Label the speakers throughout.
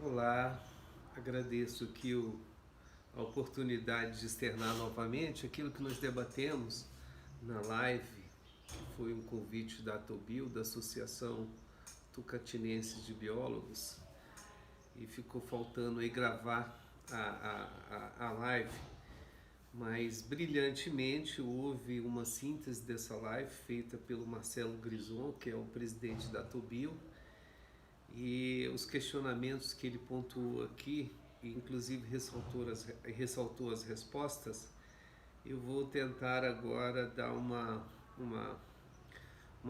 Speaker 1: Olá, agradeço aqui a oportunidade de externar novamente aquilo que nós debatemos na live, que foi um convite da Atobil, da Associação Tucatinense de Biólogos, e ficou faltando aí gravar a live, mas brilhantemente houve uma síntese dessa live feita pelo Marcelo Grison, que é o presidente da Atobil, e os questionamentos que ele pontuou aqui, e inclusive ressaltou as respostas, eu vou tentar agora dar uma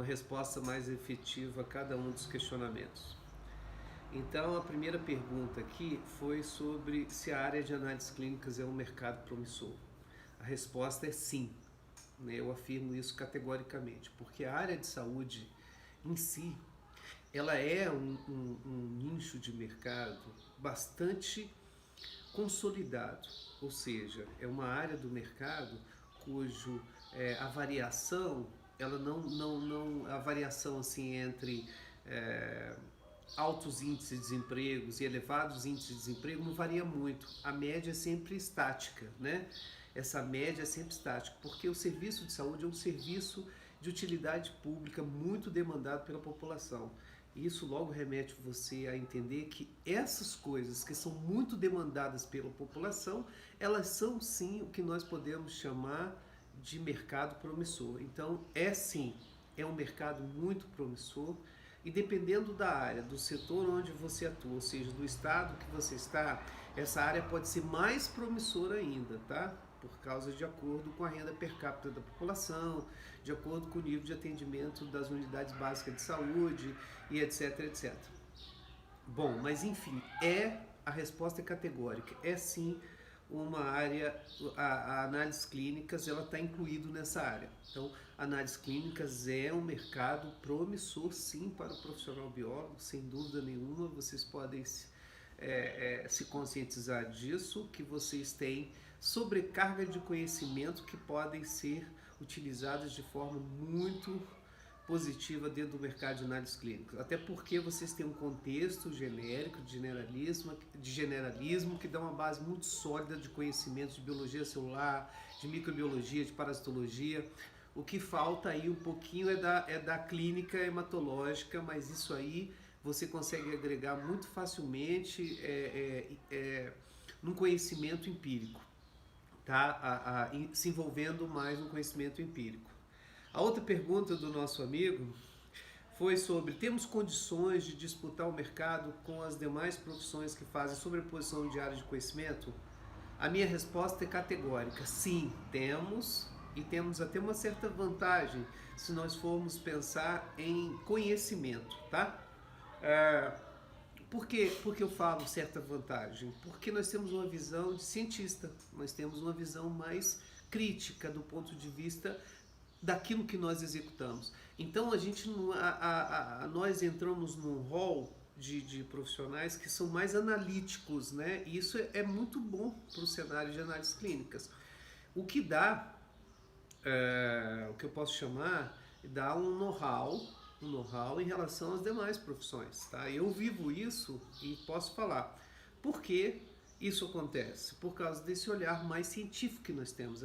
Speaker 1: resposta mais efetiva a cada um dos questionamentos. Então, a primeira pergunta aqui foi sobre se a área de análises clínicas é um mercado promissor. A resposta é sim, né? Eu afirmo isso categoricamente, porque a área de saúde em si, ela é um nicho de mercado bastante consolidado, ou seja, é uma área do mercado cujo a variação, ela não a variação assim entre é, altos índices de desemprego e elevados índices de desemprego não varia muito. A média é sempre estática, né? Essa média é sempre estática, porque o serviço de saúde é um serviço de utilidade pública muito demandado pela população. Isso logo remete você a entender que essas coisas que são muito demandadas pela população, elas são sim o que nós podemos chamar de mercado promissor. Então, é sim, é um mercado muito promissor e dependendo da área, do setor onde você atua, ou seja, do estado que você está, essa área pode ser mais promissora ainda, tá? Por causa de acordo com a renda per capita da população, de acordo com o nível de atendimento das unidades básicas de saúde e etc, etc. Bom, mas enfim, a resposta é categórica, é sim uma área, a análises clínicas, ela está incluído nessa área. Então, análises clínicas é um mercado promissor, sim, para o profissional biólogo, sem dúvida nenhuma. Vocês podem se conscientizar disso, que vocês têm sobrecarga de conhecimento que podem ser utilizadas de forma muito positiva dentro do mercado de análises clínicas. Até porque vocês têm um contexto genérico, de generalismo que dá uma base muito sólida de conhecimentos de biologia celular, de microbiologia, de parasitologia. O que falta aí um pouquinho é da clínica hematológica, mas isso aí você consegue agregar muito facilmente num conhecimento empírico, tá? Se envolvendo mais no conhecimento empírico. A outra pergunta do nosso amigo foi sobre: temos condições de disputar o mercado com as demais profissões que fazem sobreposição de área de conhecimento? A minha resposta é categórica: sim, temos, e temos até uma certa vantagem se nós formos pensar em conhecimento, tá? Por que eu falo certa vantagem? Porque nós temos uma visão de cientista, nós temos uma visão mais crítica do ponto de vista daquilo que nós executamos. Então nós entramos num rol de profissionais que são mais analíticos, né? E isso é muito bom para o cenário de análises clínicas. O que dá, o que eu posso chamar, dá um know-how em relação às demais profissões, tá? Eu vivo isso e posso falar. Por que isso acontece? Por causa desse olhar mais científico que nós temos.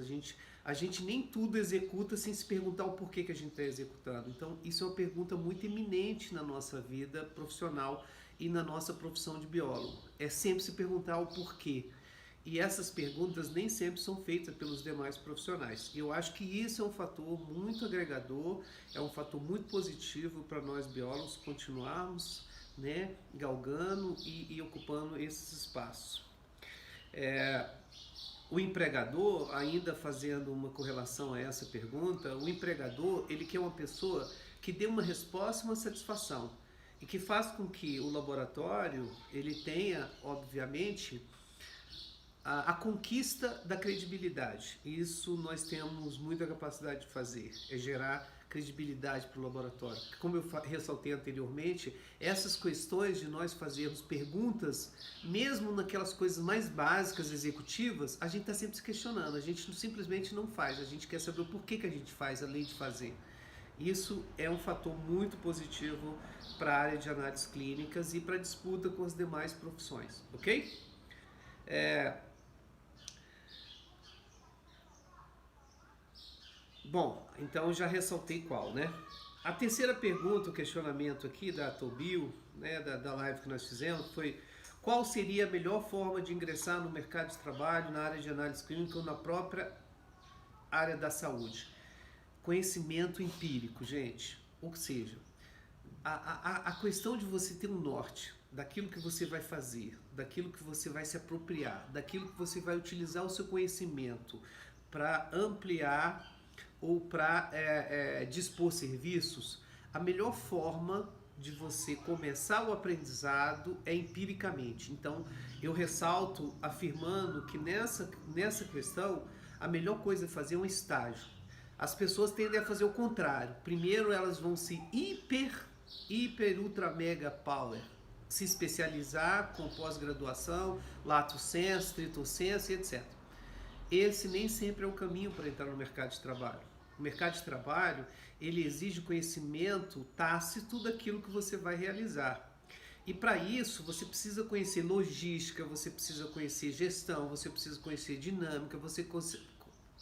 Speaker 1: A gente nem tudo executa sem se perguntar o porquê que a gente está executando. Então, isso é uma pergunta muito eminente na nossa vida profissional e na nossa profissão de biólogo. É sempre se perguntar o porquê. E essas perguntas nem sempre são feitas pelos demais profissionais. Eu acho que isso é um fator muito agregador, é um fator muito positivo para nós biólogos continuarmos, né, galgando e ocupando esses espaços. O empregador, ainda fazendo uma correlação a essa pergunta, o empregador, ele quer uma pessoa que dê uma resposta e uma satisfação e que faz com que o laboratório ele tenha, obviamente, a conquista da credibilidade. Isso nós temos muita capacidade de fazer, é gerar credibilidade para o laboratório. Como eu ressaltei anteriormente, essas questões de nós fazermos perguntas, mesmo naquelas coisas mais básicas executivas, a gente está sempre se questionando, a gente simplesmente não faz, a gente quer saber o porquê que a gente faz, além de fazer. Isso é um fator muito positivo para a área de análises clínicas e para a disputa com as demais profissões, ok? Bom, então já ressaltei qual, né? A terceira pergunta, o questionamento aqui da Tobil, né, da live que nós fizemos, foi qual seria a melhor forma de ingressar no mercado de trabalho na área de análise clínica ou na própria área da saúde? Conhecimento empírico, gente. Ou seja, a questão de você ter um norte daquilo que você vai fazer, daquilo que você vai se apropriar, daquilo que você vai utilizar o seu conhecimento para ampliar ou para dispor serviços, a melhor forma de você começar o aprendizado é empiricamente. Então, eu ressalto afirmando que nessa questão, a melhor coisa é fazer um estágio. As pessoas tendem a fazer o contrário. Primeiro elas vão se ultra mega power, se especializar com pós-graduação, lato sensu, stricto sensu, etc. Esse nem sempre é o caminho para entrar no mercado de trabalho. O mercado de trabalho, ele exige conhecimento tácito daquilo que você vai realizar. E para isso, você precisa conhecer logística, você precisa conhecer gestão, você precisa conhecer dinâmica, você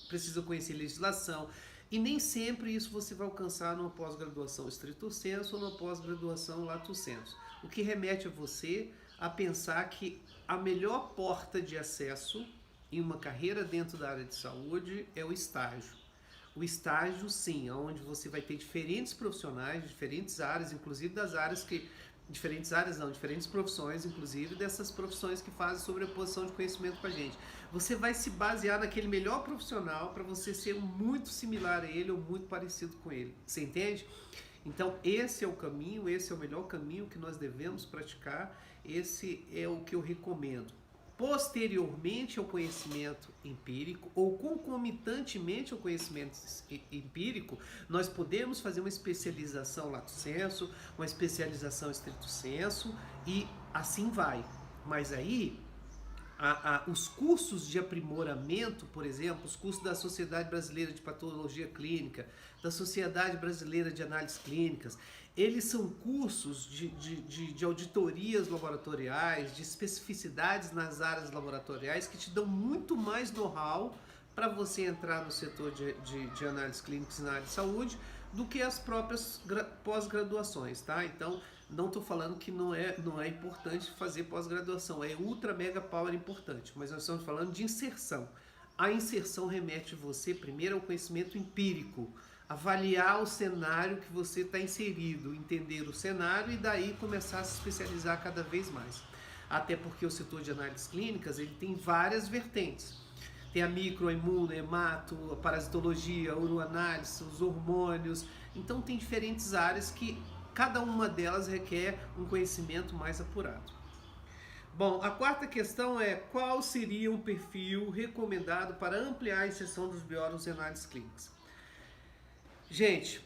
Speaker 1: precisa conhecer legislação. E nem sempre isso você vai alcançar numa pós-graduação stricto sensu ou numa pós-graduação lato sensu. O que remete a você a pensar que a melhor porta de acesso em uma carreira dentro da área de saúde é o estágio. O estágio, sim, onde você vai ter diferentes profissionais, diferentes áreas, inclusive das áreas que... diferentes profissões, inclusive dessas profissões que fazem sobreposição de conhecimento com a gente. Você vai se basear naquele melhor profissional para você ser muito similar a ele ou muito parecido com ele. Você entende? Então, esse é o caminho, esse é o melhor caminho que nós devemos praticar, esse é o que eu recomendo. Posteriormente ao conhecimento empírico ou concomitantemente ao conhecimento empírico, nós podemos fazer uma especialização lato sensu, uma especialização stricto sensu e assim vai. Mas aí, os cursos de aprimoramento, por exemplo, os cursos da Sociedade Brasileira de Patologia Clínica, da Sociedade Brasileira de Análises Clínicas, eles são cursos de auditorias laboratoriais, de especificidades nas áreas laboratoriais que te dão muito mais know-how para você entrar no setor de análises clínicas e na área de saúde do que as próprias pós-graduações, tá? Então, não estou falando que não é importante fazer pós-graduação, é ultra mega power importante, mas nós estamos falando de inserção. A inserção remete você primeiro ao conhecimento empírico, avaliar o cenário que você está inserido, entender o cenário e daí começar a se especializar cada vez mais. Até porque o setor de análises clínicas ele tem várias vertentes. Tem a micro, a imuno, a hemato, a parasitologia, a uroanálise, os hormônios. Então tem diferentes áreas que cada uma delas requer um conhecimento mais apurado. Bom, a quarta questão é qual seria um perfil recomendado para ampliar a inserção dos biólogos em análises clínicas? Gente,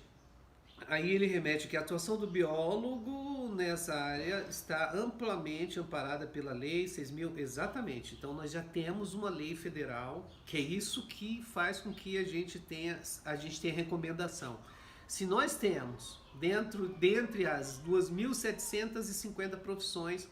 Speaker 1: aí ele remete que a atuação do biólogo nessa área está amplamente amparada pela Lei 6.000, exatamente. Então nós já temos uma lei federal, que é isso que faz com que a gente tenha recomendação. Se nós temos, dentre as 2.750 profissões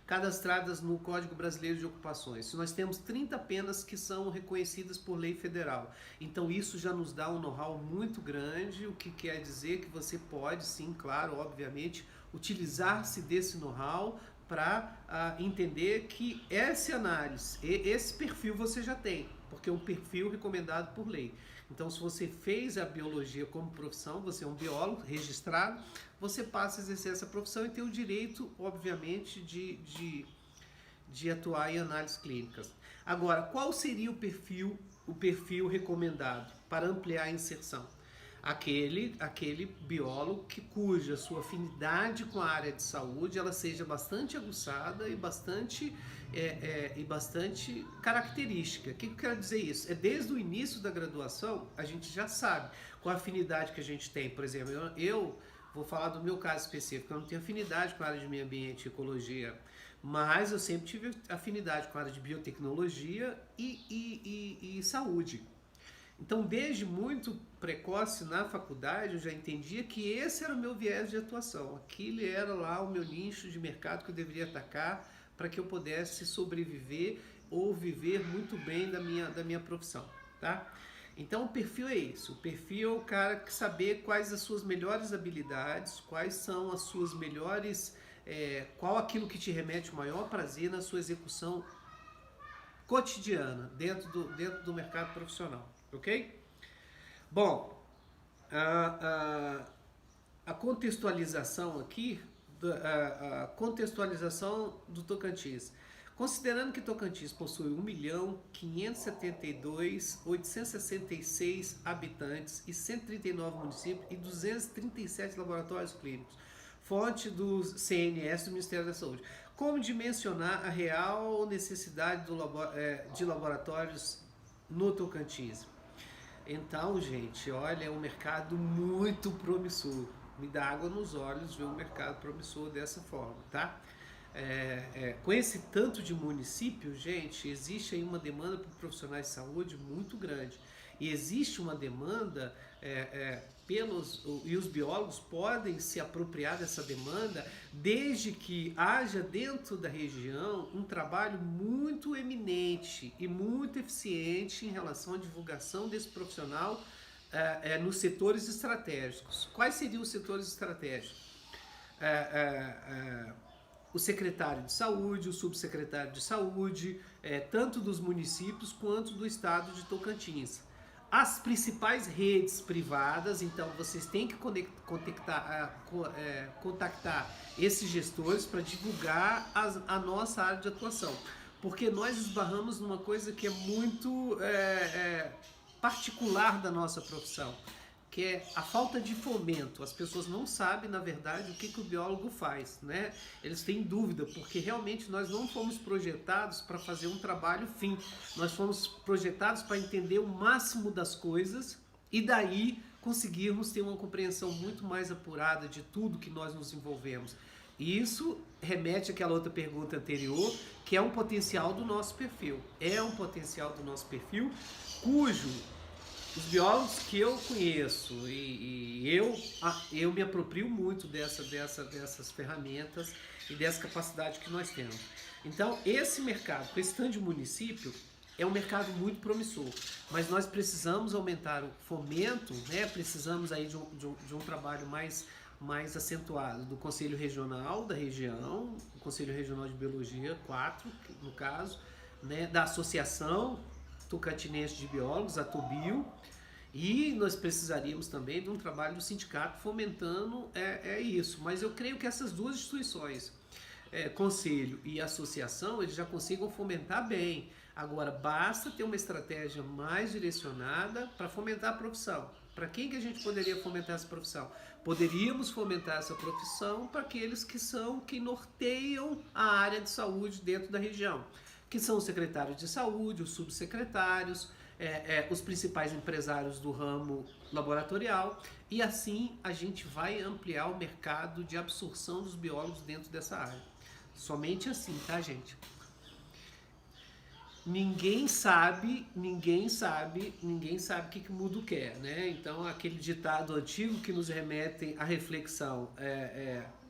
Speaker 1: cadastradas no Código Brasileiro de Ocupações, se nós temos 30 penas que são reconhecidas por lei federal, então isso já nos dá um know-how muito grande, o que quer dizer que você pode, sim, claro, obviamente, utilizar-se desse know-how para entender que essa análise, esse perfil você já tem, porque é um perfil recomendado por lei. Então, se você fez a biologia como profissão, você é um biólogo registrado, você passa a exercer essa profissão e tem o direito, obviamente, de atuar em análises clínicas. Agora, qual seria o perfil recomendado para ampliar a inserção? Aquele biólogo cuja sua afinidade com a área de saúde ela seja bastante aguçada e bastante característica. O que eu quero dizer isso? Desde o início da graduação, a gente já sabe qual a afinidade que a gente tem. Por exemplo, eu vou falar do meu caso específico, eu não tenho afinidade com a área de meio ambiente e ecologia, mas eu sempre tive afinidade com a área de biotecnologia e saúde. Então, desde muito precoce na faculdade, eu já entendia que esse era o meu viés de atuação. Aquele era lá o meu nicho de mercado que eu deveria atacar para que eu pudesse sobreviver ou viver muito bem da minha profissão, tá? Então o perfil é esse, o perfil é o cara que saber quais as suas melhores habilidades, quais são as suas melhores, qual aquilo que te remete o maior prazer na sua execução cotidiana dentro do mercado profissional, ok? Bom, a contextualização aqui, a contextualização do Tocantins. Considerando que Tocantins possui 1.572.866 habitantes e 139 municípios e 237 laboratórios clínicos, fonte do CNS do Ministério da Saúde, como dimensionar a real necessidade de laboratórios no Tocantins? Então, gente, olha, é um mercado muito promissor. Me dá água nos olhos ver um mercado promissor dessa forma, tá? Com esse tanto de municípios, gente, existe aí uma demanda por profissionais de saúde muito grande. E existe uma demanda, e os biólogos podem se apropriar dessa demanda desde que haja dentro da região um trabalho muito eminente e muito eficiente em relação à divulgação desse profissional nos setores estratégicos. Quais seriam os setores estratégicos? O secretário de saúde, o subsecretário de saúde, tanto dos municípios quanto do estado de Tocantins. As principais redes privadas, então vocês têm que contactar esses gestores para divulgar a nossa área de atuação. Porque nós esbarramos numa coisa que é muito particular da nossa profissão, que é a falta de fomento. As pessoas não sabem, na verdade, o que o biólogo faz, né? Eles têm dúvida, porque realmente nós não fomos projetados para fazer um trabalho fim. Nós fomos projetados para entender o máximo das coisas e daí conseguirmos ter uma compreensão muito mais apurada de tudo que nós nos envolvemos. E isso remete àquela outra pergunta anterior, que é um potencial do nosso perfil. É um potencial do nosso perfil, cujo os biólogos que eu conheço e eu me aproprio muito dessas ferramentas e dessa capacidade que nós temos. Então, esse mercado, com esse tanto de município, é um mercado muito promissor, mas nós precisamos aumentar o fomento, né? Precisamos aí de um trabalho mais acentuado do Conselho Regional da região, o Conselho Regional de Biologia, 4, no caso, né? Da Associação Tocantinense de Biólogos, a TOBIO, e nós precisaríamos também de um trabalho do sindicato fomentando isso. Mas eu creio que essas duas instituições, conselho e associação, eles já consigam fomentar bem. Agora, basta ter uma estratégia mais direcionada para fomentar a profissão. Para quem que a gente poderia fomentar essa profissão? Poderíamos fomentar essa profissão para aqueles que norteiam a área de saúde dentro da região, que são os secretários de saúde, os subsecretários, os principais empresários do ramo laboratorial, e assim a gente vai ampliar o mercado de absorção dos biólogos dentro dessa área. Somente assim, tá, gente? Ninguém sabe o que mudo quer, né? Então, aquele ditado antigo que nos remete à reflexão,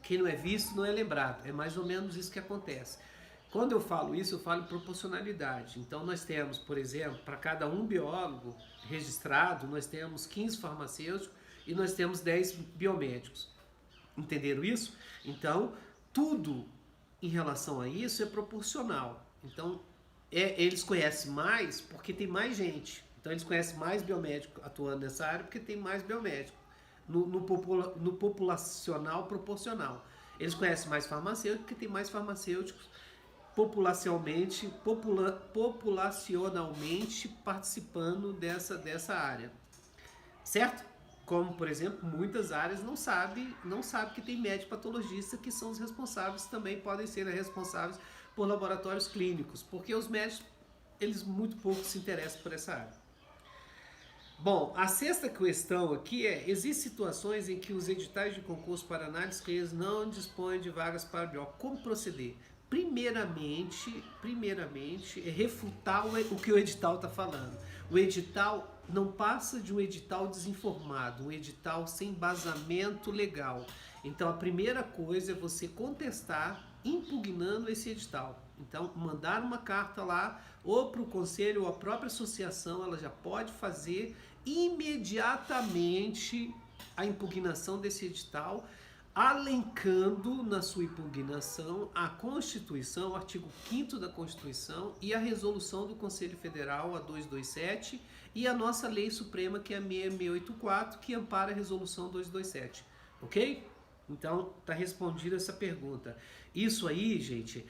Speaker 1: quem não é visto não é lembrado. É mais ou menos isso que acontece. Quando eu falo isso, eu falo em proporcionalidade. Então, nós temos, por exemplo, para cada um biólogo registrado, nós temos 15 farmacêuticos e nós temos 10 biomédicos. Entenderam isso? Então, tudo em relação a isso é proporcional. Então, eles conhecem mais porque tem mais gente. Então, eles conhecem mais biomédico atuando nessa área porque tem mais biomédico. No populacional proporcional. Eles conhecem mais farmacêuticos porque tem mais farmacêuticos populacionalmente participando dessa área, certo? Como, por exemplo, muitas áreas não sabe que tem médico patologista que são os responsáveis, também podem ser responsáveis por laboratórios clínicos, porque os médicos, eles muito pouco se interessam por essa área. Bom, a sexta questão aqui existem situações em que os editais de concurso para análise clínica não dispõem de vagas para biólogo. Como proceder? Primeiramente, refutar o que o edital está falando. O edital não passa de um edital desinformado, um edital sem embasamento legal. Então a primeira coisa é você contestar impugnando esse edital. Então mandar uma carta lá ou para o conselho ou a própria associação, ela já pode fazer imediatamente a impugnação desse edital, alencando na sua impugnação a Constituição, o artigo 5º da Constituição e a resolução do Conselho Federal, a 227, e a nossa lei suprema, que é a 6684, que ampara a resolução 227, ok? Então, está respondida essa pergunta. Isso aí, gente,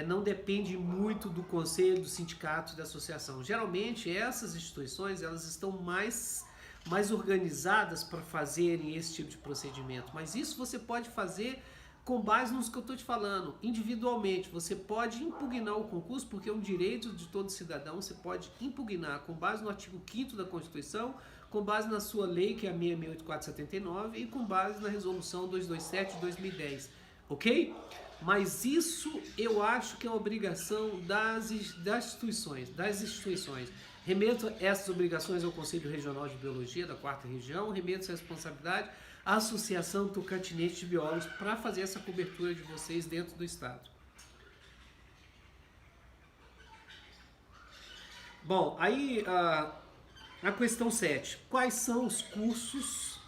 Speaker 1: não depende muito do conselho, do sindicato, da associação. Geralmente, essas instituições, elas estão mais organizadas para fazerem esse tipo de procedimento. Mas isso você pode fazer com base nos que eu estou te falando, individualmente. Você pode impugnar o concurso, porque é um direito de todo cidadão. Você pode impugnar com base no artigo 5º da Constituição, com base na sua lei, que é a 6684/79, e com base na resolução 227 de 2010, ok? Mas isso eu acho que é uma obrigação das instituições. Remeto essas obrigações ao Conselho Regional de Biologia da 4ª Região, remeto essa responsabilidade à Associação Tocantinense de Biólogos para fazer essa cobertura de vocês dentro do estado. Bom, aí a questão 7. Quais são os cursos,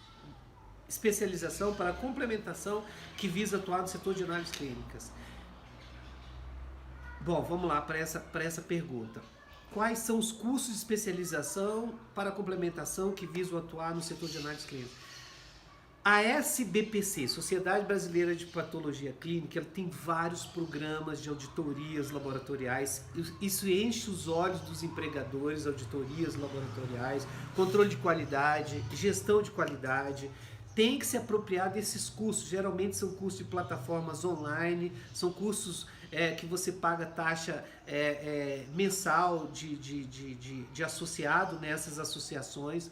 Speaker 1: especialização para complementação que visa atuar no setor de análises clínicas? Bom, vamos lá para essa pergunta. Quais são os cursos de especialização para complementação que visam atuar no setor de análise clínica? A SBPC, Sociedade Brasileira de Patologia Clínica, ela tem vários programas de auditorias laboratoriais. Isso enche os olhos dos empregadores, auditorias laboratoriais, controle de qualidade, gestão de qualidade. Tem que se apropriar desses cursos. Geralmente são cursos de plataformas online, são cursos que você paga taxa mensal de associado nessas associações,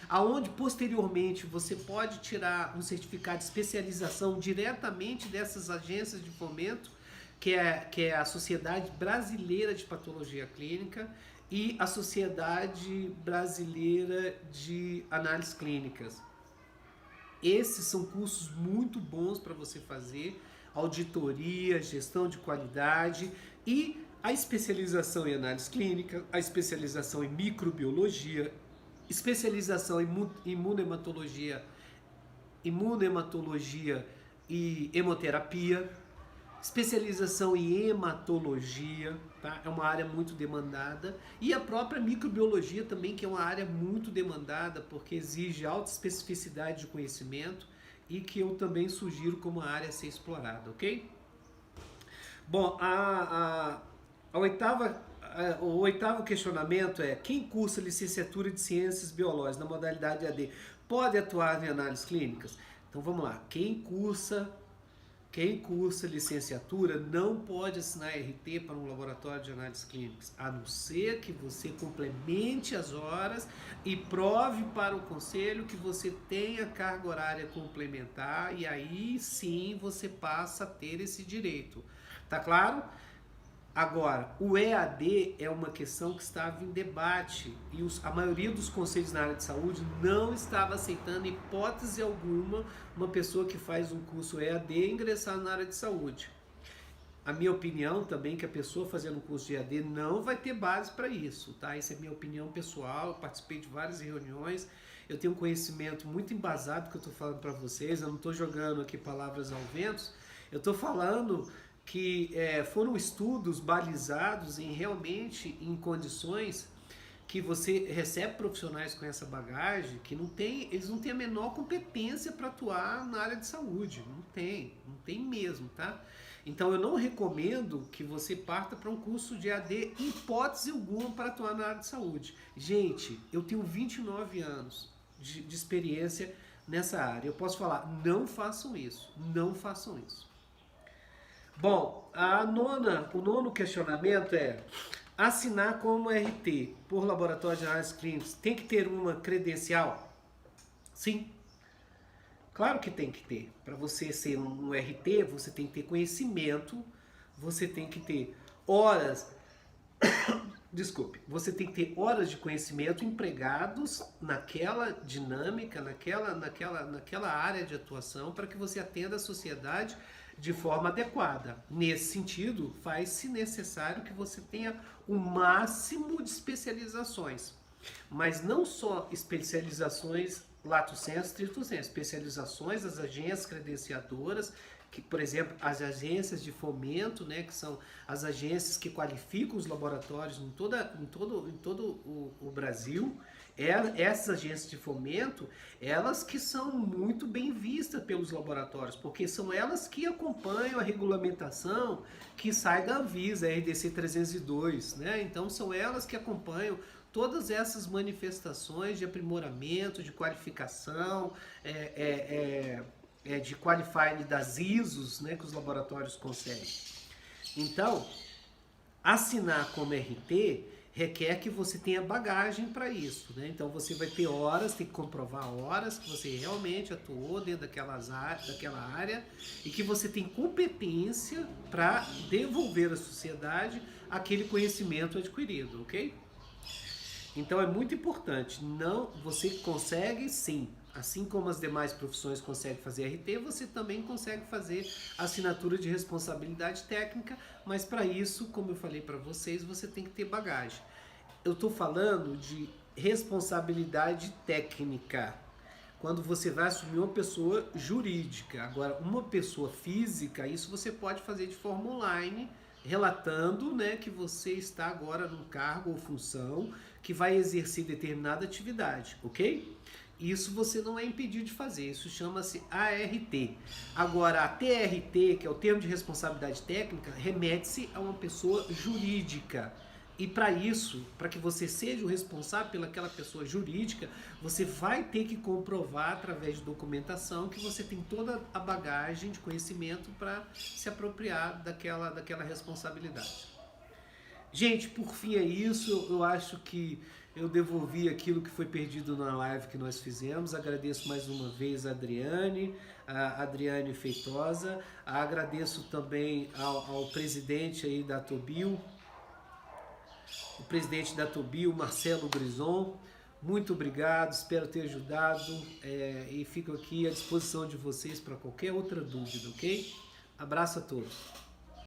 Speaker 1: aonde posteriormente você pode tirar um certificado de especialização diretamente dessas agências de fomento, que é a Sociedade Brasileira de Patologia Clínica e a Sociedade Brasileira de Análises Clínicas. Esses são cursos muito bons para você fazer, auditoria, gestão de qualidade e a especialização em análise clínica, a especialização em microbiologia, especialização em imunematologia e hemoterapia, especialização em hematologia, tá? É uma área muito demandada, e a própria microbiologia também, que é uma área muito demandada, porque exige alta especificidade de conhecimento e que eu também sugiro como uma área a ser explorada, ok? Bom, o oitavo questionamento é: quem cursa licenciatura de Ciências Biológicas na modalidade AD pode atuar em análises clínicas? Então vamos lá, quem cursa licenciatura não pode assinar RT para um laboratório de análises clínicas, a não ser que você complemente as horas e prove para o conselho que você tenha carga horária complementar, e aí sim você passa a ter esse direito. Tá claro? Agora, o EAD é uma questão que estava em debate e a maioria dos conselhos na área de saúde não estava aceitando, hipótese alguma, uma pessoa que faz um curso EAD ingressar na área de saúde. A minha opinião também é que a pessoa fazendo um curso de EAD não vai ter base para isso, tá? Essa é a minha opinião pessoal, eu participei de várias reuniões, eu tenho um conhecimento muito embasado que eu estou falando para vocês, eu não estou jogando aqui palavras ao vento, eu estou falando que foram estudos balizados realmente em condições que você recebe profissionais com essa bagagem que eles não têm a menor competência para atuar na área de saúde, não tem mesmo, tá? Então eu não recomendo que você parta para um curso de AD em hipótese alguma para atuar na área de saúde. Gente, eu tenho 29 anos de experiência nessa área, eu posso falar, não façam isso. Bom, o nono questionamento é: assinar como RT por laboratório de análises clínicas tem que ter uma credencial? Sim, claro que tem que ter. Para você ser um RT, você tem que ter conhecimento, você tem que ter horas Desculpe, você tem que ter horas de conhecimento empregados naquela dinâmica, naquela área de atuação para que você atenda a sociedade de forma adequada. Nesse sentido, faz-se necessário que você tenha o máximo de especializações, mas não só especializações lato sensu, stricto sensu, especializações das agências credenciadoras, que, por exemplo, as agências de fomento, né, que são as agências que qualificam os laboratórios em todo o Brasil. Essas agências de fomento, elas que são muito bem vistas pelos laboratórios, porque são elas que acompanham a regulamentação que sai da Anvisa, RDC 302, né? Então são elas que acompanham todas essas manifestações de aprimoramento, de qualificação, de qualifying das ISOs, né, que os laboratórios conseguem. Então, assinar como RT requer que você tenha bagagem para isso, né? Então você vai ter horas, tem que comprovar horas que você realmente atuou dentro daquela área e que você tem competência para devolver à sociedade aquele conhecimento adquirido, ok? Então é muito importante, você consegue sim, assim como as demais profissões conseguem fazer RT, você também consegue fazer assinatura de responsabilidade técnica, mas para isso, como eu falei para vocês, você tem que ter bagagem. Eu estou falando de responsabilidade técnica, quando você vai assumir uma pessoa jurídica. Agora, uma pessoa física, isso você pode fazer de forma online, relatando, né, que você está agora num cargo ou função que vai exercer determinada atividade, ok? Isso você não é impedido de fazer, isso chama-se ART. Agora, a TRT, que é o termo de responsabilidade técnica, remete-se a uma pessoa jurídica. E para isso, para que você seja o responsável pelaquela pessoa jurídica, você vai ter que comprovar através de documentação que você tem toda a bagagem de conhecimento para se apropriar daquela responsabilidade. Gente, por fim é isso. Eu acho que eu devolvi aquilo que foi perdido na live que nós fizemos. Agradeço mais uma vez a Adriane Feitosa. Agradeço também ao presidente aí da Tobio, o presidente da Tobio, Marcelo Grison. Muito obrigado, espero ter ajudado e fico aqui à disposição de vocês para qualquer outra dúvida, ok? Abraço a todos.